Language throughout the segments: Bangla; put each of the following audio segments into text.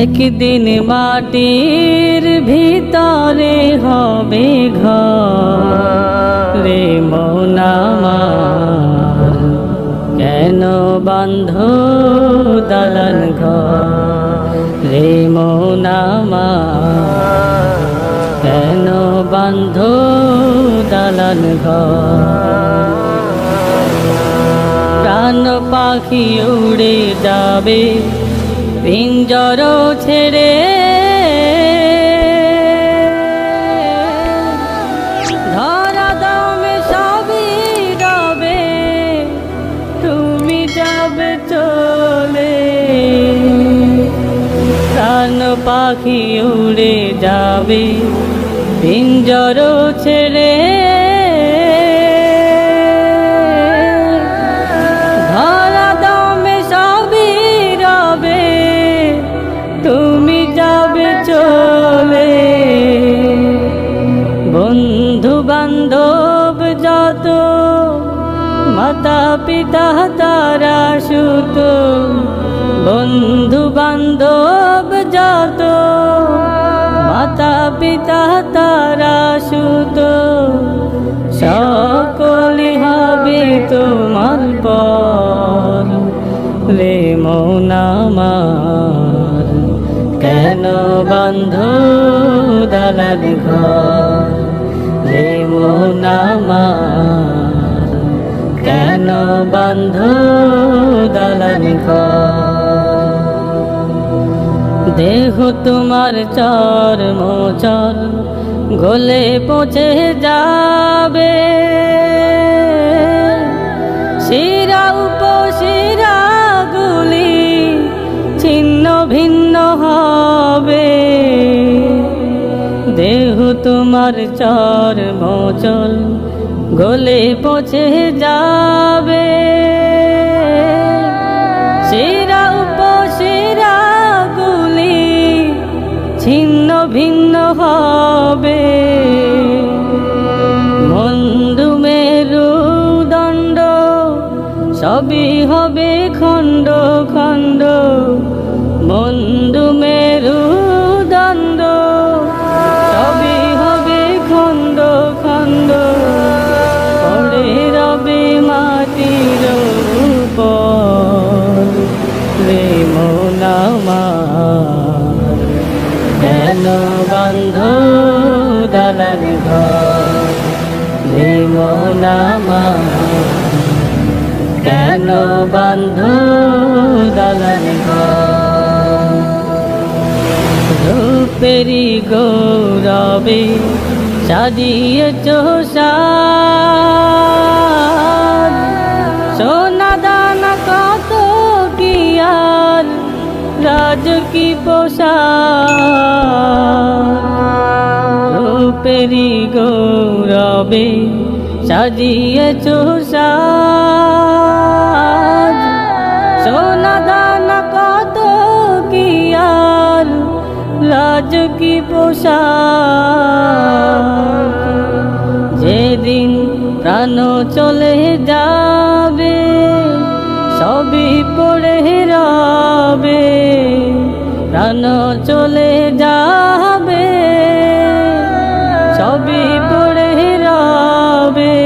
একদিন মাটির ভিতরে হবে ঘর রে মন আমার, কেন বাঁধ দালান ঘর রে মন আমার, কেন বাঁধ দালান ঘর। প্রাণ পাখি উড়ে যাবে পিঞ্জর ছেড়ে, ধরা দমে সবই রবে, তুমি যাবে চলে। প্রাণ পাখি উড়ে যাবে পিঞ্জর ছেড়ে, তুমি যাবে চলে। বন্ধু বান্ধব যত, মাতা পিতা তারা সুত, বন্ধু বান্ধব যত, মাতা পিতা তারা সুত, সকলে হবে তোমার পর রে মন আমার, কেন বাঁধ দালান ঘর রে মন আমার, কেন বাঁধ দালান ঘর। দেহ তোমার চর মোচর গলে পচে যাবে, শিরা উপশিরা গুলি ছিন্ন ভিন্ন হবে। দেহ তোমার চর মোচল গলে পচে যাবে, শিরা উপশিরা গুলি ছিন্ন ভিন্ন হবে। মন্দু মেরু দণ্ড সবই হবে খণ্ড খণ্ড, মন্দু মেরু দণ্ড সবই হবে খণ্ড খণ্ড, পড়ে রবে মাটির উপর রে মন আমার, কেন বাঁধ দালান ঘর রে মন আমার, কেন বাঁধ দালান ঘর। রূপেরি গৌরবে সাজিয়েছ সাজ, সোনা দানা কত কি আর রাজ কি পোশাক। রূপেরি গৌরবে সাজিয়েছ সাজ, সোনা দানা কত কি আর রাজ কি পোশাক। যেদিন প্রাণ চলে যাবে সবই পড়ে রবে, প্রাণ চলে যাবে সবই পড়ে রবে,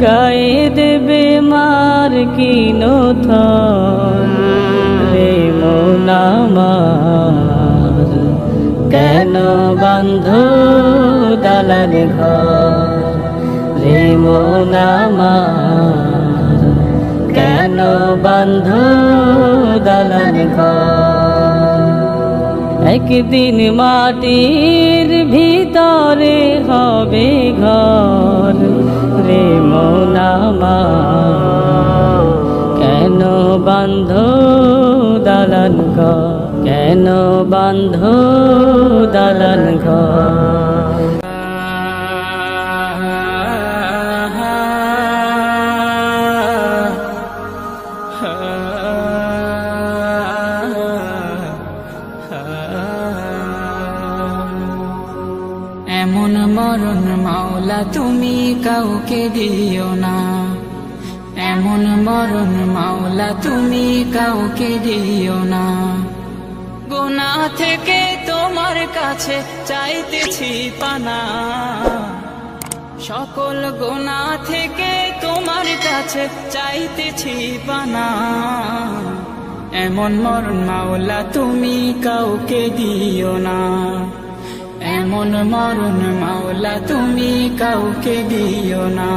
গায়ে দেবে মার কি নথন রে মন আমার, কেন বাঁধ দালান ঘর রে মন আমার, কেন বাঁধ দালান ঘর। একদিন মাটির ভিতরে হবে ঘর রে মন আমার, কেন বাঁধ দালান ঘর, কেন বাঁধ দালান ঘর। এমন মরণ মাওলা তুমি কাউকে দিও না, এমন মরণ মাওলা তুমি কাউকে দিও না। থেকে তোমার কাছে চাইতেছি পানা, সকল গুনাহ থেকে তোমার কাছে চাইতেছি পানা। এমন মরণ মাওলা তুমি কাউকে দিও না, এমন মরণ মাওলা তুমি কাউকে দিও না।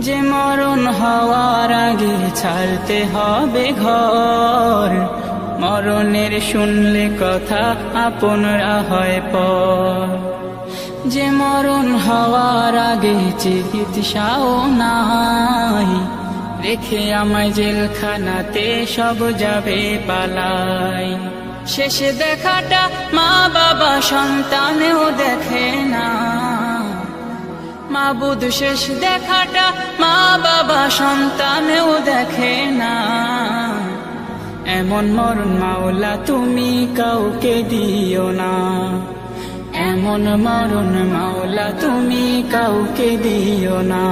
যে মরণ হওয়ার আগে ছাড়তে হবে ঘর, মরণের শুনলে কথা আপনরা হয় পর। যে মরণ হওয়ার আগে চিকিৎসাও নাই, রেখে আমায় জেলখানাতে সব যাবে পালাই। শেষে দেখাটা মা বাবা সন্তানেও দেখে না, মাবুদ শেষ দেখাটা মা বাবা সন্তানেও দেখে না। এমন মরণ মাওলা তুমি কাউকে দিও না, এমন মরণ মাওলা তুমি কাউকে দিও না।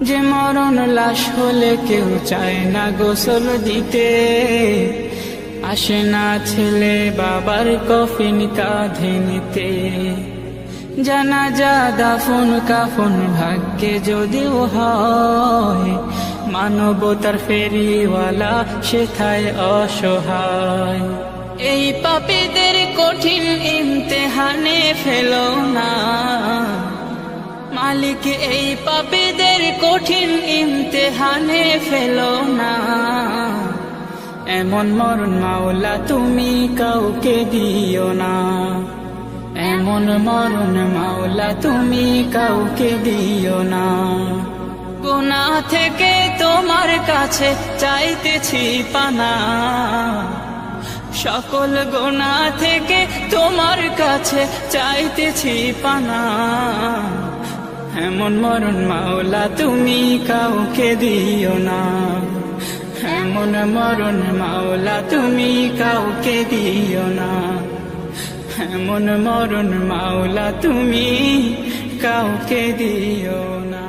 যে মরণ লাশ হলে কেউ চায় না গোসল দিতে, আসে না ছেলে বাবার কফিন কাঁধে নিতে। জানাজা দাফন কাফন ভাগ্যে যদিও হয়, মানবতার ফেরিওয়ালা সেথায় অসহায়। এই পাপীদের কঠিন ইমতেহানে ফেলো না মালিক, এই পাপীদের কঠিন ইমতেহানে ফেলো না। এমন মরণ মাওলা তুমি কাউকে দিও না, এমন মরণ মাওলা তুমি কাউকে দিও না। গুনাহ থেকে তোমার কাছে চাইতেছি পানা, সকল গুনাহ থেকে তোমার কাছে চাইতেছি পানা। এমন মরণ মাওলা তুমি কাউকে দিও না, এমন মরণ মাওলা তুমি কাউকে দিও না, এমন মরণ মাওলা তুমি কাউকে দিও না।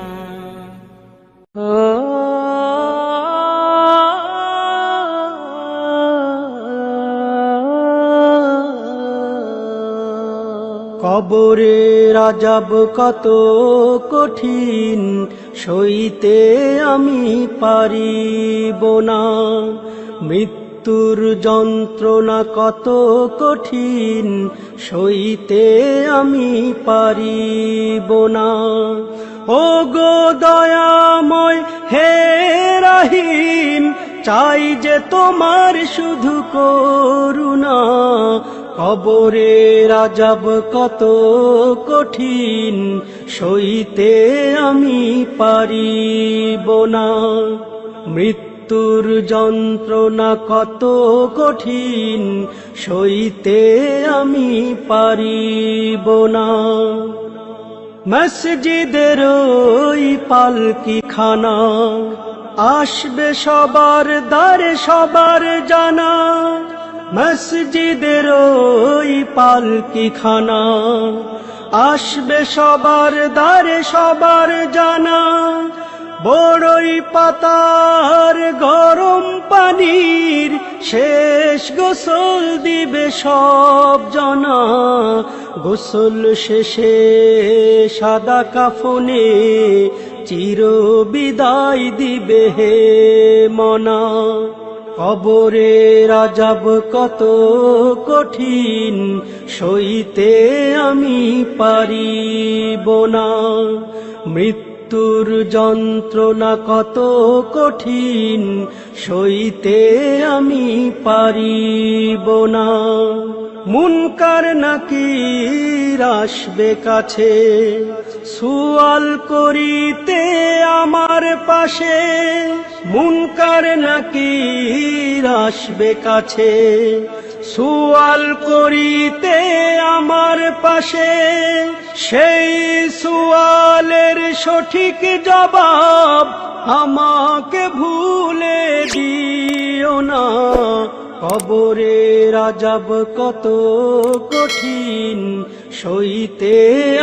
কবরের আযাব কত কঠিন, সইতে আমি পারিব না। মৃত্যুর যন্ত্রণা কত কঠিন, সইতে আমি পারিব না। ও গো দয়াময় হে রহিম, চাই যে তোমার শুধু করুণা। কবরের আযাব কত কঠিন, সইতে আমি পারিব না। মৃত্যুর যন্ত্রণা কত কঠিন, সইতে আমি পারিব না। মসজিদের ওই পালকিখানা, আসবে সবার দ্বারে সবার জানা। মসজিদের ওই পালকিখানা, আসবে সবার দ্বারে সবার জানা। বড়ই পাতার গরম পানির শেষ গোসল দিবে সব জনা। গোসল শেষে সাদা কাফনে চির বিদায় দিবে হে মনা। কবরের আযাব কত কঠিন, সইতে আমি পারিব না। মৃত্যুর যন্ত্রণা কত কঠিন, সইতে আমি পারিব না। মুনকার নাকির আসবে কাছে, সুয়াল করিতে আমার পাশে। মুনকার নাকির আসবে কাছে, সুয়াল করিতে আমার পাশে, সেই সুয়ালের সঠিক জবাব আমাকে ভুলে দিও না। কবরের আযাব কত কঠিন, সইতে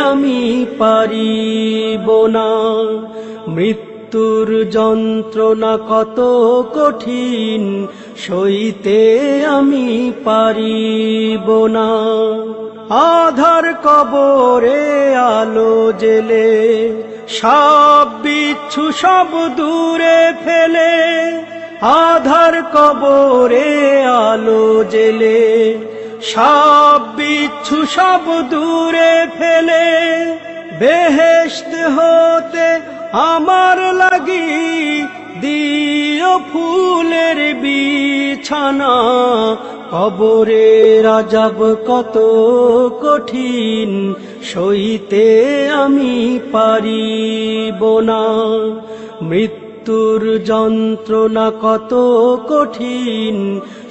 আমি পারিব না। মৃত্যুর যন্ত্রণা কত কঠিন, সইতে আমি পারিব না। আধার কবরে আলো জেলে, সাপ বিচ্ছু সব দূরে ফেলে। আধার কবরে আলো জেলে, সাপ বিচ্ছু সব দূরে ফেলে। বেহেশত হতে আমার লাগি দিও ফুলের বিছানা। কবরের আযাব কত কঠিন, সইতে আমি পারিব না। মৃত্যুর যন্ত্রণা কত কঠিন,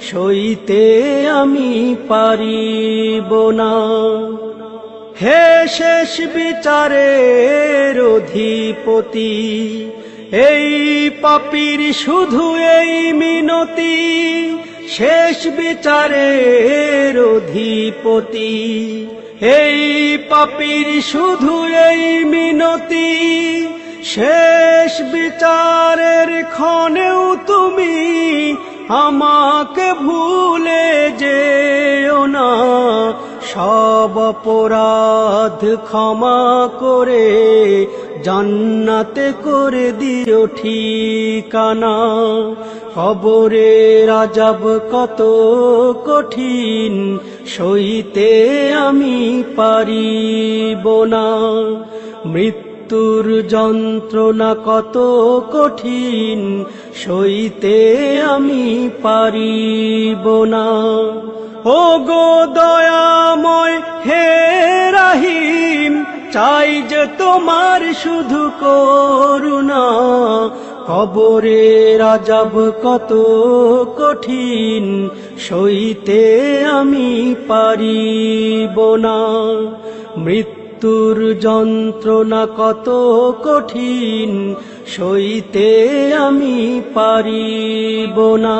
সইতে আমি পারিব না। হে শেষ বিচারের অধিপতি, এই পাপীর শুধু এই মিনতি। শেষ বিচারের অধিপতি, এই পাপীর শুধু এই মিনতি। শেষ বিচারের ক্ষণেও তুমি আমাকে ভুলে যেও না। সব অপরাধ ক্ষমা করে জান্নাতে করে দিও ঠিকানা। কবরের আযাব কত কঠিন, সইতে আমি পারিব না। মৃত্যুর যন্ত্রণা কত কঠিন, সইতে আমি পারিব না। ও গো দয়াময় হে রহিম, চাই যে তোমার শুধু করুণা। কবরের আযাব কত কঠিন, সইতে আমি পারিব না। মৃত্যুর যন্ত্রণা কত কঠিন, সইতে আমি পারিব না।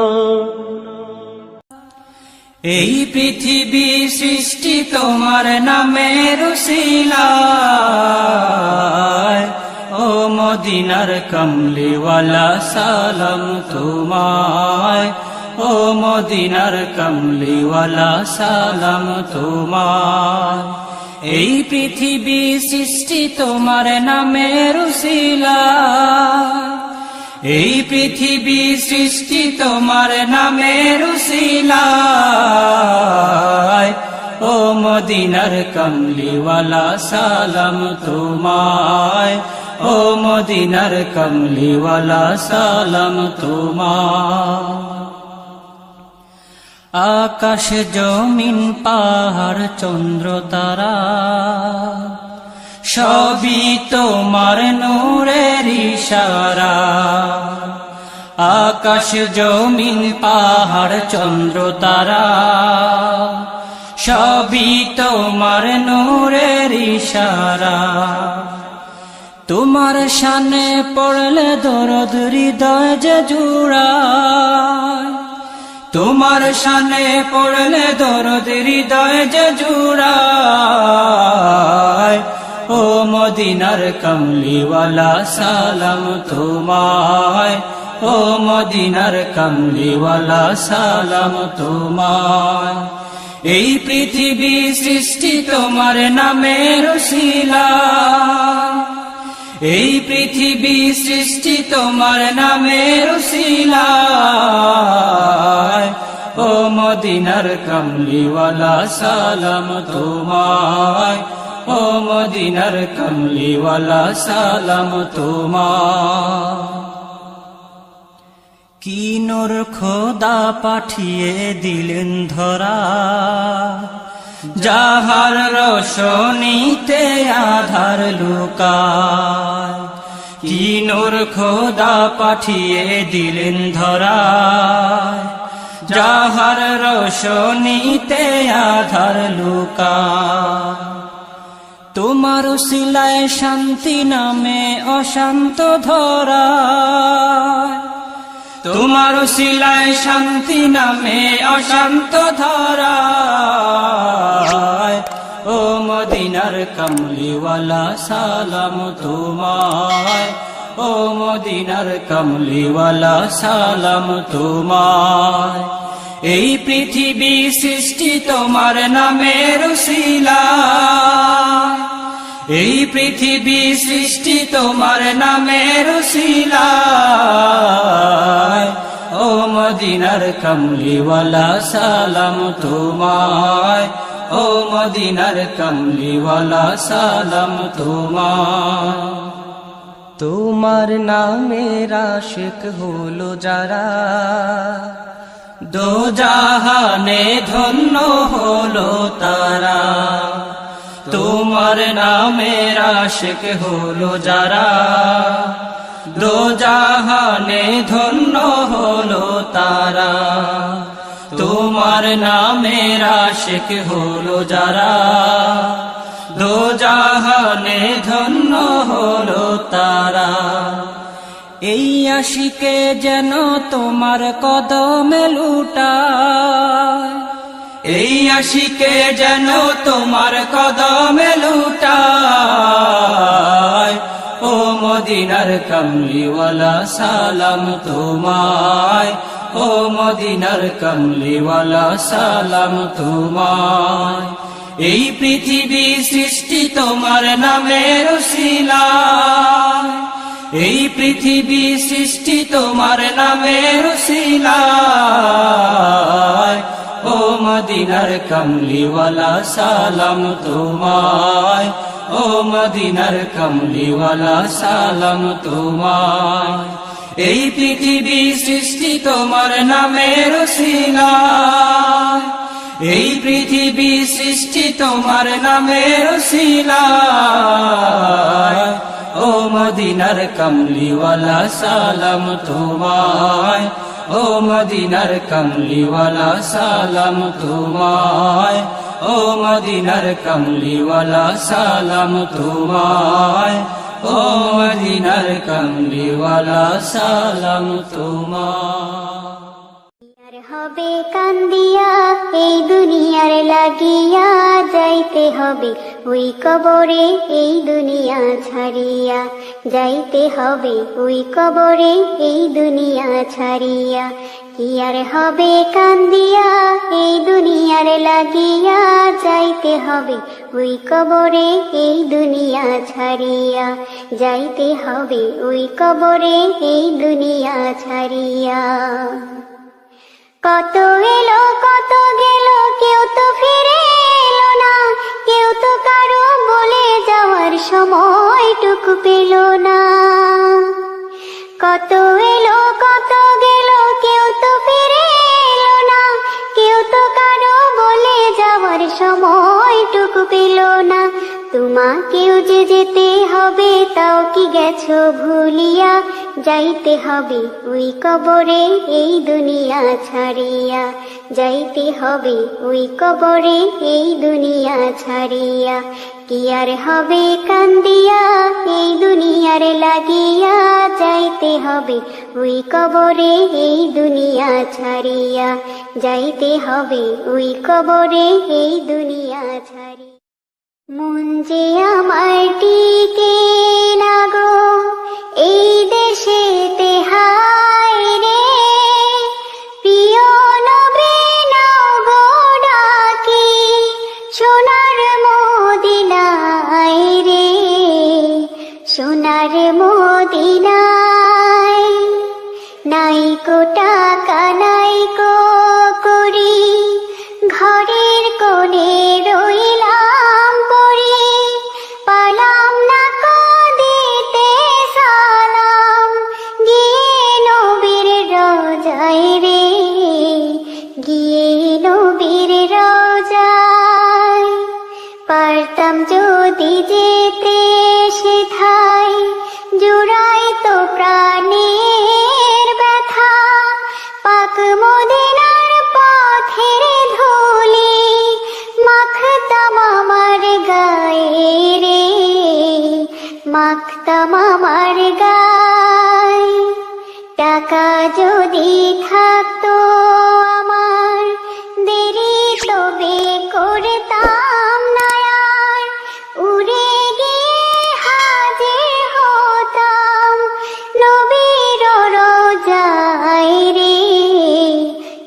এই পৃথিবী সৃষ্টি তোমার নামের উসিলায়, ও মদিনার কমলিওয়ালা সালাম তোমায়। ও মদিনার কমলিওয়ালা সালাম তোমায়। এই পৃথিবী সৃষ্টি তোমার নামের উসিলায়, এই পৃথিবী সৃষ্টি তোমার নামের উসিলায়। ও মদিনার কমলিওয়ালা সালাম তোমায়। ও মদিনার কমলিওয়ালা সালাম তোমায়। আকাশ জমিন পাহাড় চন্দ্র তারা, সবই তোমার নূরের ইশারা। আকাশ জমিন পাহাড় চন্দ্র তারা, সবই তোমার নূরের ইশারা। তোমার শানে পড়লে দরদ হৃদয় যে জুড়ায়। তোমার শানে পড়লে দরদ হৃদয় যে জুড়ায়। ও মদিনার কমলিওয়ালা সালাম তোমায়। ও মদিনার কমলিওয়ালা সালাম তোমায়। এই পৃথিবী সৃষ্টি তোমার নামের উসিলায়, এই পৃথিবী সৃষ্টি তোমার নামের উসিলায়। ও মদিনার কমলিওয়ালা সালাম তোমায়। ও মদিনার কমলিওয়ালা সালাম তোমায়। কি নূর খোদা পাঠিয়ে দিলেন ধরা, যাহার রোশনীতে আধার লুকায়। কি নূর খোদা পাঠিয়ে দিলেন ধরা, যাহার রোশনীতে আধার লুকায়। তোমার উসিলায় শান্তি নামে অশান্ত ধরা, তোমার উসিলায় শান্তি নামে অশান্ত ধরা। ও মদিনার কমলিওয়ালা সালাম তোমায়, ও মদিনার কমলিওয়ালা সালাম তোমায়। এই পৃথিবী সৃষ্টি তোমার নামের উসিলায়, এই পৃথিবী সৃষ্টি তোমার নামের উসিলায়। ও মদিনার কমলিওয়ালা সালাম তোমায়, ও মদিনার কমলিওয়ালা সালাম তোমায়। তোমার নামের আশিক হলো যারা, দোজাহানে ধন্য হলো তারা। তোমার নামের আশিক হলো যারা, দোজাহানে ধন্য হলো তারা। তোমার নামের আশিক হলো যারা, দোজাহানে ধন্য হলো তারা। এই আশিকে যেন তোমার কদমে লুটায়, এই আশিকে যেন তোমার কদমে লুটায়। ও মদিনার কমলিওয়ালা সালাম তোমায়, ও মদিনার কমলিওয়ালা সালাম তোমায়। এই পৃথিবী সৃষ্টি তোমার নামের উসিলায়, এই পৃথিবী সৃষ্টি তোমার নামের উসিলায়। ও মদিনার কমলিওয়ালা সালাম তোমায়, ও মদিনার কমলিওয়ালা সালাম তোমায়। এই পৃথিবী সৃষ্টি তোমার নামের উসিলায়, এই পৃথিবী সৃষ্টি তোমার নামের উসিলায়। ও মদিনার কমলিওয়ালা সালাম তোমায়, ও মদিনার কমলিওয়ালা সালাম তোমায়, ও মদিনার কমলিওয়ালা সালাম তোমায়, ও মদিনার কমলিওয়ালা সালাম তোমায়। হবে কান্দিয়া এই দুনিয়ার লাগিয়া, যাইতে হবে ওই কবরে এই দুনিয়া ছাড়িয়া, যাইতে হবে ওই কবরে এই দুনিয়া ছাড়িয়া। কি আর হবে কান্দিয়া এই দুনিয়ার লাগিয়া, যাইতে হবে ওই কবরে এই দুনিয়া ছাড়িয়া, যাইতে হবে ওই কবরে এই দুনিয়া ছাড়িয়া। কত এলো কত গেল, কেউ তো ফিরে এলো না, কেউ তো কারো বলে যাওয়ার সময়টুকু পেল না। কত এলো কত গেল, কেউ তো ফিরে এলো না, কেউ তো কারো বলে যাওয়ার সময়টুকু পেল না। তোমাকেও যে যেতে হবে, তাও কি গেছো ভুলিয়া, যাইতে হবে ওই কবরে এই দুনিয়া ছাড়িয়া, যাইতে হবে ওই কবরে এই দুনিয়া ছাড়িয়া। কি আর হবে কান্দিয়া এই দুনিয়ার লাগিয়া, যাইতে হবে ওই কবরে এই দুনিয়া ছাড়িয়া, যাইতে হবে ওই কবরে এই দুনিয়া ছাড়িয়া। মন যে আমার টিকে না গো এই দেশেতে, হায় রে প্রিয় নবী নাও গো ডাকি, সোনার মদিনায় রে, সোনার মদিনায়। নাই কো টাকা নাই কো করি, ঘরের কোণে রইলাম পড়ি, পালাম না কো দিতে সালাম, গিয়ে নবীর রোজায় রে, গিয়ে নবীর রোজায়। পারতাম যদি যেতে সেথায়, জুড়াই তো প্রাণের ব্যথা, পাক মদিনার থাকতাম আমার গায়, টাকা যদি থাকতো আমার, দেরি তবে করতাম না আর, উড়ে গিয়ে হাজির হতাম নবীর রোজায় রে,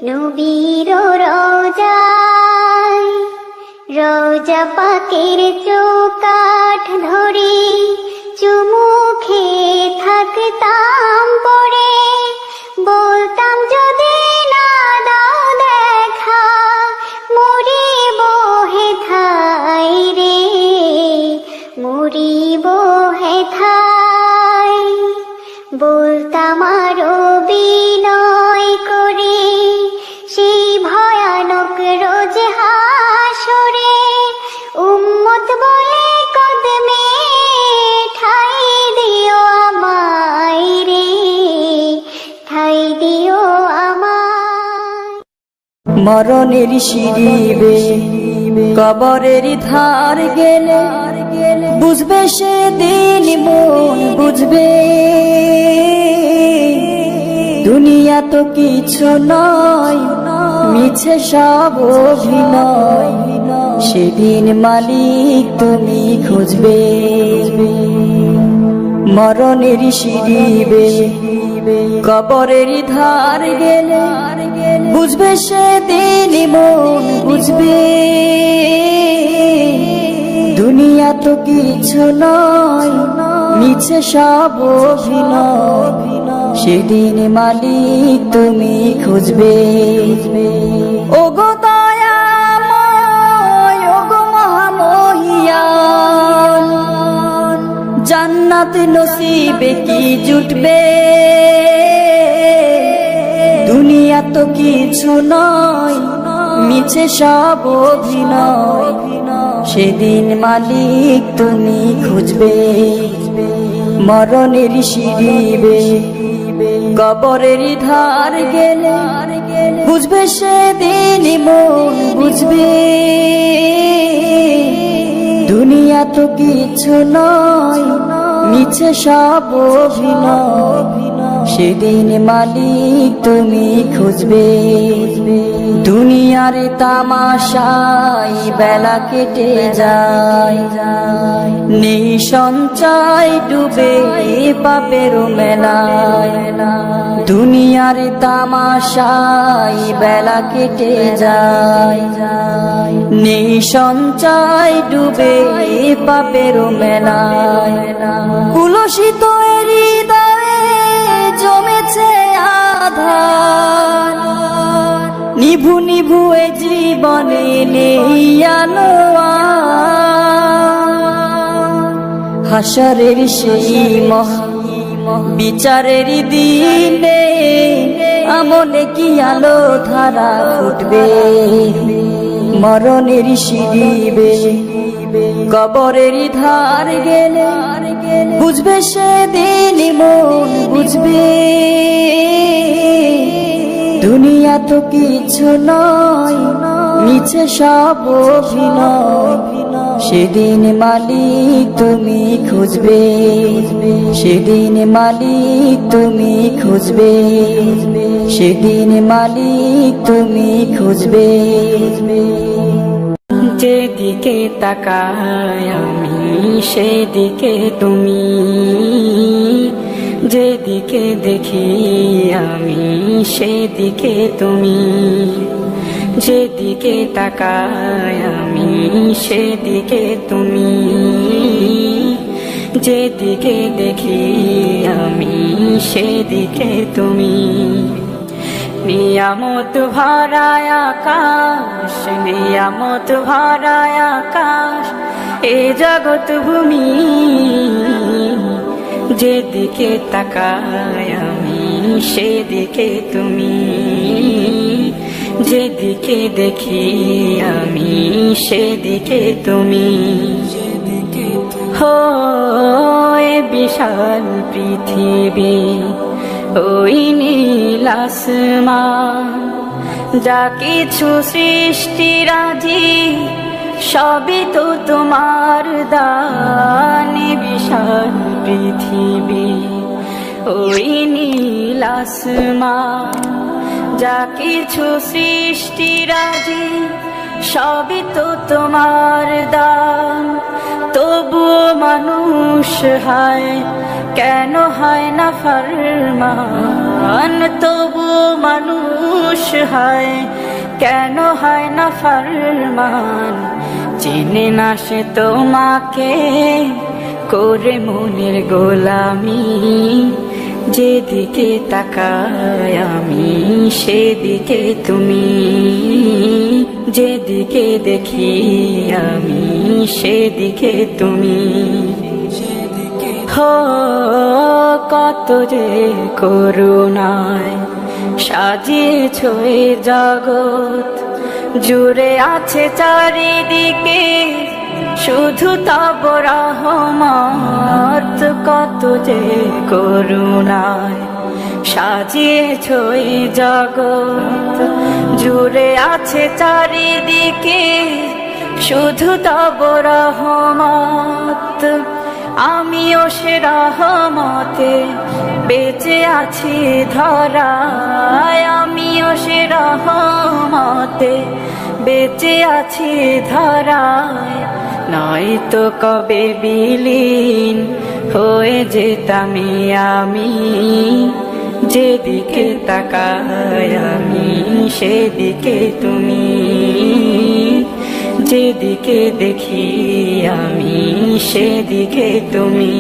নবীর রোজায়। রোজা পাকের চৌকাঠ ধরে চুমু খেয়ে থাকতাম পড়ে, বলতাম যদি না দাও দেখা, মরিব হেথায় রে, মরিব হেথায়। বলতাম আরো বিনয় করে সেই ভয়ানক রোজ হাসরে, উম্মত বলে কদমে ঠাই দিও আমায় রে, ঠাই দিও আমায়। মরণের সিঁড়িবে কবরের ধার গেলে, বুঝবে সেদিন মন বুঝবে, দুনিয়া তো কিছু নয়, মিছে সব অভিনয়, সেদিন মালিক তুমি খুঁজবে। মরণের সিঁড়িবে কবরের ধার গেলে, বুঝবে সেদিন মন বুঝবে, দুনিয়া তো কিছু নয়, মিছে সব অভিনয়, সেদিন মালিক তুমি খুঁজবে। ওগো দয়াময়, ওগো মহামহিয়ান, জান্নাত নসিবে কি জুটবে, দুনিয়া তো কিছু নয়, মিছে সব অভিনয়, সেদিন মালিক তুমি খুঁজবে। মরণের সিঁড়িবে কবরের ধার গেলে, বুঝবে সেদিন মন বুঝবে, দুনিয়া তো কিছু নয়, মিছে সব অভিনয়, সেদিন মালিক তুমি খুঁজবে। দুনিয়ার তামাশাই বেলা কেটে যায়, নেই সঞ্চয় ডুবে পাপের মেলায়, দুনিয়ার তামাশাই বেলা কেটে যায়, নেই সঞ্চয় ডুবে পাপের মেলায়, কুলসিত হৃদয়ে জমেছে আধার, নিভু নিভু এ জীবনে নেই আলো আর। হাসরের সেই মহা বিচারের দিনে আমনে কি আলো ধারা ফুটবে, মরণের সিঁড়িবে কবরের ধার গেলে, বুঝবে সেদিন মন বুঝবে, দুনিয়া তো কিছু নয়, মিছে সব অভিনয়, সেদিন মালিক তুমি খুঁজবে, সেদিন মালিক তুমি খুঁজবে, সেদিন মালিক তুমি খুঁজবে। যেদিকে তাকাই আমি সেদিকে তুমি, যেদিকে দেখি আমি সেদিকে তুমি, যেদিকে তাকাই আমি সেদিকে তুমি, যেদিকে দেখি আমি সেদিকে তুমি। নিয়ামত ভরায় আকাশ, নিয়ামত ভরায় আকাশ, এ জগৎ ভূমি, যেদিকে তাকাই আমি সেদিকে তুমি, যেদিকে দেখি আমি সেদিকে তুমি। হো এ বিশাল পৃথিবী, ওই নীল আসমান, যা কিছু সৃষ্টিরাজি সবই তো তোমার দান। বিশাল পৃথিবী, ওই নীল আসমান, যা কিছু সৃষ্টিরাজি সবই তো তোমার দান। তবুও মানুষ হয় কেন হয় না ফরমান, তবুও মানুষ হয় কেন হয় না ফরমান। চিনে না সে তোমাকে করে মনের গোলামি, যেদিকে তাকাই আমি সেদিকে তুমি, যেদিকে দেখি আমি সেদিকে তুমি। হো কত যে করুণায় সাজিয়েছ এ জগৎ, জুড়ে আছে চারিদিকে শুধু তব রহমত। কত যে করুণায় সাজিয়েছ এই জগৎ, জুড়ে আছে চারিদিকে শুধু তব রহমত। আমিও সে রহমতে বেঁচে আছি ধরায়, আমিও সে রহমতে বেঁচে আছি ধরায়। নয়তো কবে বিলীন হয়ে যেতাম আমি, যেদিকে তাকাই আমি সেদিকে তুমি, যেদিকে দেখি আমি সেদিকে তুমি।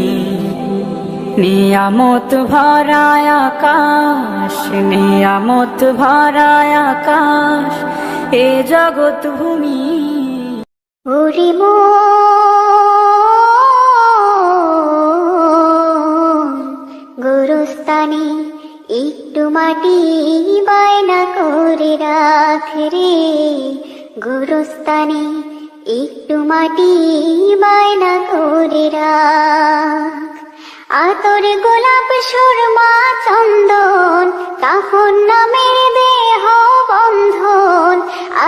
নিয়ামত ভরায় আকাশ, নিয়ামত ভরায় আকাশ, এ জগৎ ভূমি। ওরে গোরস্তানে একটু মাটি বায়না করে রাখ রে, গোরস্তানে একটু মাটি বায়না করে রাখ। আতর গোলাপ সুরমা চন্দন কাফন নামের দেহ বন্ধন,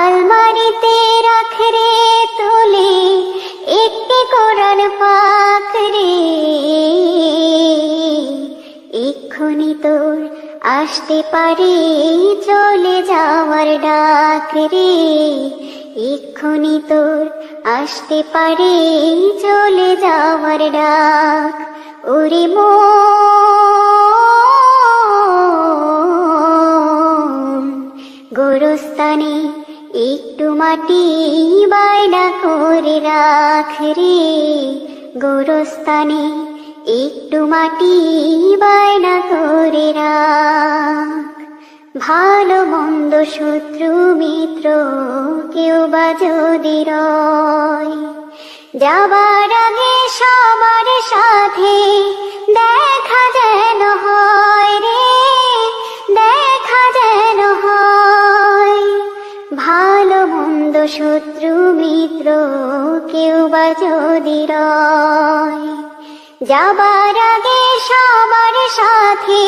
আলমারিতে রাখ রে তুলে একটি কোরআন পাক রে। এক্ষুনি তোর আসতে পারে চলে যাওয়ার ডাক রে, এক্ষুনি তোর আসতে পারে চলে যাওয়ার ডাক। ওরে গোরস্তানে একটু মাটি বায়না করে রাখ রে, গোরস্তানে একটু মাটি বায়না করে রাখ। ভালো মন্দ শত্রু মিত্র কেউ বা যদি রয়, যাবার আগে সবার সাথে দেখা যেন হয় রে, দেখা যেন হয়। ভালো মন্দ শত্রু মিত্র কেউ বা যদি রয়, যাবার আগে সবার সাথে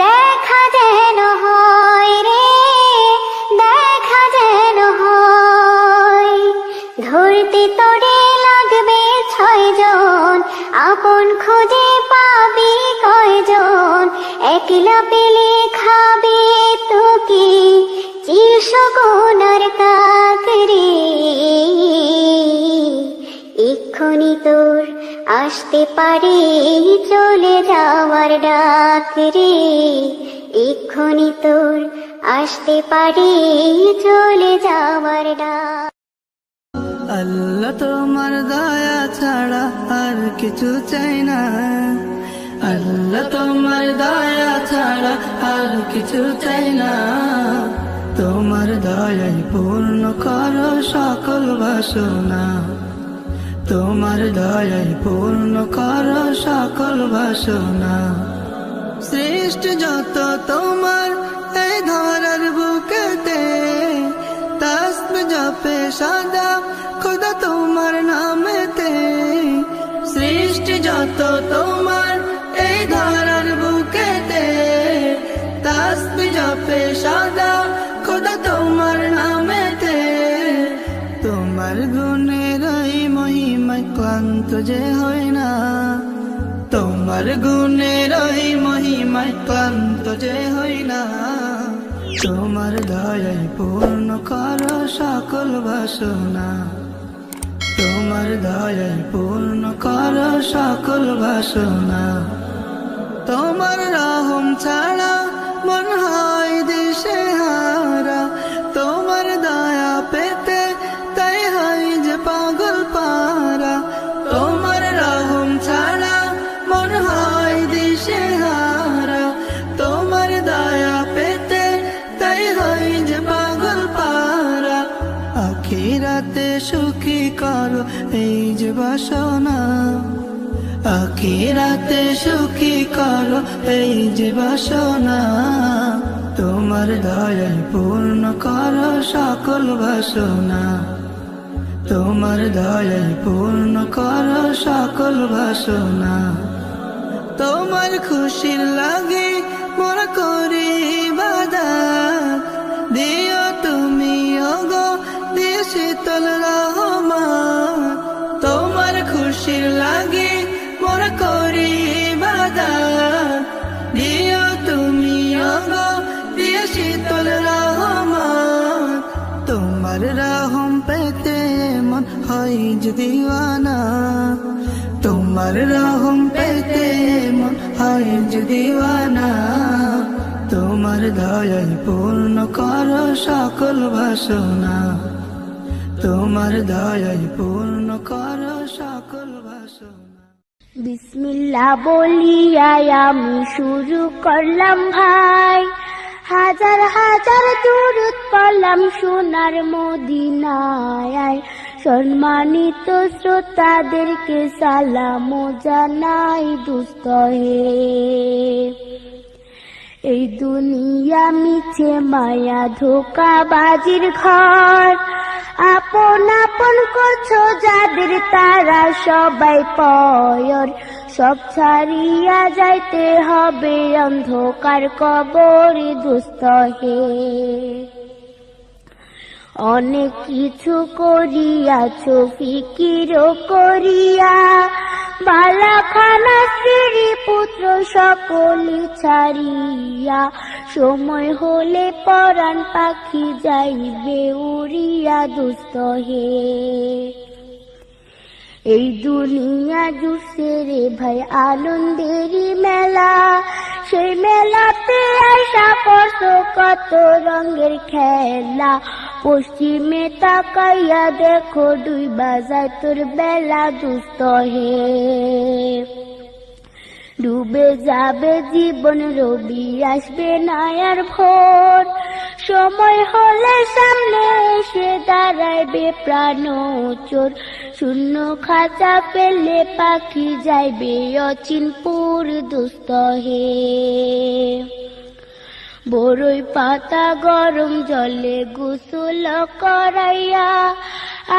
দেখা যেন হয় রে, দেখা যেন হয়। ধরতে তোরে লাগবে 6 জন, আপন খুঁজে পাবি কয়জন, একলা পেলে খাবে তোকে চিরসগুনার কাক রে। এক্ষুনি তোর আসতে পারে চলে যাওয়ার ডাক রে, এক্ষুনি তোর আসতে পারে চলে যাওয়ার ডাক। আল্লাহ তোমার দয়া ছাড়া আর কিছু চাই না, আল্লাহ তোমার দয়া ছাড়া আর কিছু চাই না। তোমার দয়াই পূর্ণ করো সকল বাসনা, তোমার দয়াই পূর্ণ করো সকল বাসনা। সৃষ্টি যত তোমার এই ধরার বুকেতে, তাসবিহ জপে সদা খোদা তোমার নামেতে। সৃষ্টি যত তোমার এই ধরার বুকেতে, তাসবিহ জপে সদা খোদা তোমার নামেতে। তোমার গুণের এই মহিমায় ক্লান্ত যে হয় না, তোমার তোমার গুণের ওই মহিমায় ক্লান্ত যে হই না, তোমার দয়ায় পূর্ণ করো সকল বাসনা, তোমার দয়ায় পূর্ণ করো সকল বাসনা। তোমার রহম ছাড়া মন হয় দিশে হারা, তোমার দয়া পেতে তাই হয় যে পাগল পারা। তোমার রহম ছাড়া মন হয় দিশে হারা, তোমার দয়া পেতে তাই হয় যে পাগল পারা। আখিরাতে সুখী করো এই যে বাসনা, আখিরাতে সুখী করো এই যে বাসনা। তোমার দয়ায় পূর্ণ করো সকল বাসনা, তোমার দয়ায় পূর্ণ করো সকল বাসনা। তোমার খুশির লাগে মোরা করি ইবাদত, দিও তুমি ওগো দিয়ে শীতল রহমত। তোমার খুশির লাগে মোরা করি ইবাদত, দিও তুমি ওগো দিয়ে শীতল রহমত। তোমার রহম পেতে মন হয় যে দিওয়ানা, তোমার রহম পেতে মন হয় যে দিওয়ানা। তোমার দয়ায় পূর্ণ করো সকল বাসনা, তোমার দয়ায় পূর্ণ করো সকল বাসনা। বিসমিল্লাহ বলিয়াই আমি শুরু করলাম ভাই, হাজার হাজার দুরূদ পড়লাম সোনার মদিনায়। সম্মানিত শ্রোতাদেরকে সালাম জানাই দুস্থ হে। এই দুনিয়া মিছে মায়া ধোঁকাবাজির ঘর, আপন আপন করছো যাদের তারা সবাই পয়র। সব ছাড়িয়া যাইতে হবে অন্ধকার কবরে দুস্থ হে। অনেক কিছু করিয়াছো ফিকির করিয়া, বালাখানা স্ত্রী পুত্র সকলি ছাড়িয়া। সময় হলে পরাণ পাখি যাইবে উড়িয়া দুস্থ হে। এই দুনিয়া জুড়ছে রে ভাই আনন্দেরই মেলা, সেই মেলাতে আশা করছো কত রঙের খেলা। পশ্চিমে তাকাইয়া দেখো ডুইবা যায় তোর বেলা দুস্থ হে। ডুবে যাবে জীবন রবি আসবে না আর ভোর, সময় হলে সামনে এসে দাঁড়াইবে প্রাণ চোর। শূন্য খাঁচা পেলে পাখি যাইবে অচিনপুর দুস্থ হে। বড়ই পাতা গরম জলে গোসল করাইয়া,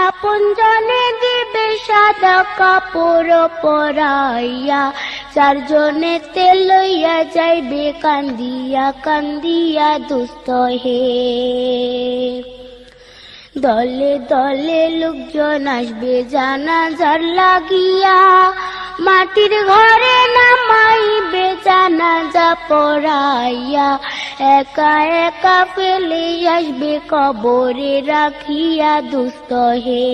আপন জনে দিবে সাদা কাপড় পরাইয়া। চারজনে তেল লইয়া যাইবে কান্দিয়া কান্দিয়া দুস্থ হে। দলে দলে লোকজন আসবে জানাজার লাগিয়া, মাটির ঘরে নামাইবে জানাজা পড়াইয়া। একা একা ফেলে আসবে কবরে রাখিয়া দুস্থ হে।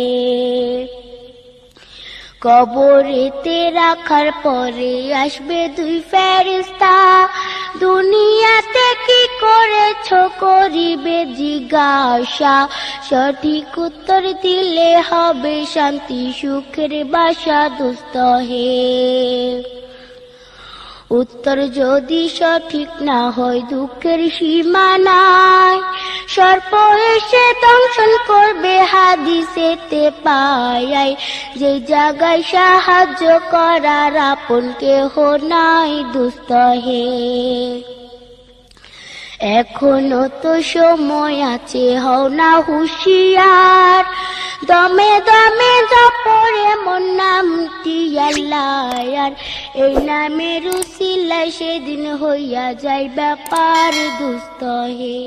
কবরেতে রাখার পরে আসবে দুই ফেরেশতা, দুনিয়াতে কি করেছো করিবে জিজ্ঞাসা। সঠিক উত্তর দিলে হবে শান্তি সুখের বাসা দুস্থ হে। উত্তর যদি সঠিক না হয় দুঃখের সীমা নাই, সর্প এসে দংশন করবে হাদিসেতে পাই। যে জায়গায় সাহায্য করার আপন কেহ নাই দুস্থ হে। এখনো তো সময় আছে, হও না হুঁশিয়ার, দমে দমে জপরে মন নামটি আল্লাহ। এই নামের উসিলায় সেদিন হইয়া যায় ব্যাপার দুস্থ হে।